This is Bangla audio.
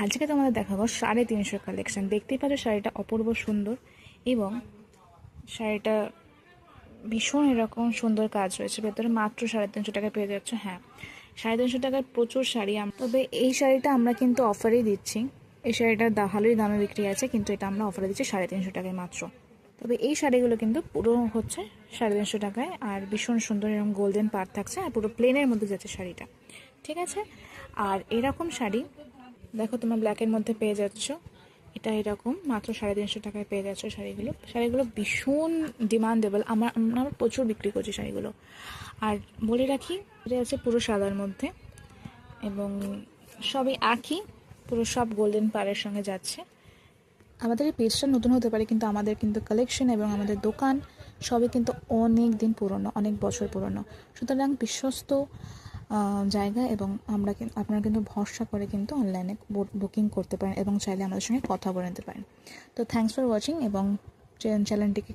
আজকে তোমাদের দেখাবো 350 কালেকশন। দেখতেই পাচ্ছ শাড়িটা অপূর্ব সুন্দর এবং শাড়িটা ভীষণ এরকম সুন্দর কাজ রয়েছে ভেতরে। মাত্র 350 টাকায় পেয়ে যাচ্ছ। হ্যাঁ, 350 টাকার প্রচুর শাড়ি। তবে এই শাড়িটা আমরা কিন্তু অফারেই দিচ্ছি। এই শাড়িটা ভালোই দামে বিক্রি আছে, কিন্তু এটা আমরা অফারে দিচ্ছি 350 টাকায় মাত্র। তবে এই শাড়িগুলো কিন্তু পুরো হচ্ছে 350 টাকায়, আর ভীষণ সুন্দর এরকম গোল্ডেন পাড় থাকছে, আর পুরো প্লেনের মধ্যে যাচ্ছে শাড়িটা, ঠিক আছে। আর এরকম শাড়ি দেখো তোমরা ব্ল্যাকের মধ্যে পেয়ে যাচ্ছ। এটা এরকম মাত্র 350 টাকায় পেয়ে যাচ্ছ। শাড়িগুলো ভীষণ ডিমান্ডেবল। আমরা প্রচুর বিক্রি করছি শাড়িগুলো। আর বলে রাখি, এটা আছে পুরো সাদার মধ্যে এবং সবই একই, পুরো সব গোল্ডেন পাড়ের সঙ্গে যাচ্ছে। আমাদের এই পেজটা নতুন হতে পারে, কিন্তু আমাদের কিন্তু কালেকশন এবং আমাদের দোকান সবই কিন্তু অনেক দিন পুরনো, অনেক বছর পুরনো। সুতরাং বিশ্বস্ত জায়গা, এবং আপনারা কিন্তু ভরসা করে কিন্তু অনলাইনে বুকিং করতে পারেন এবং চাইলে আমাদের সঙ্গে কথা বলে নিতে পারেন। তো থ্যাঙ্কস ফর ওয়াচিং, এবং চ্যানেলটিকে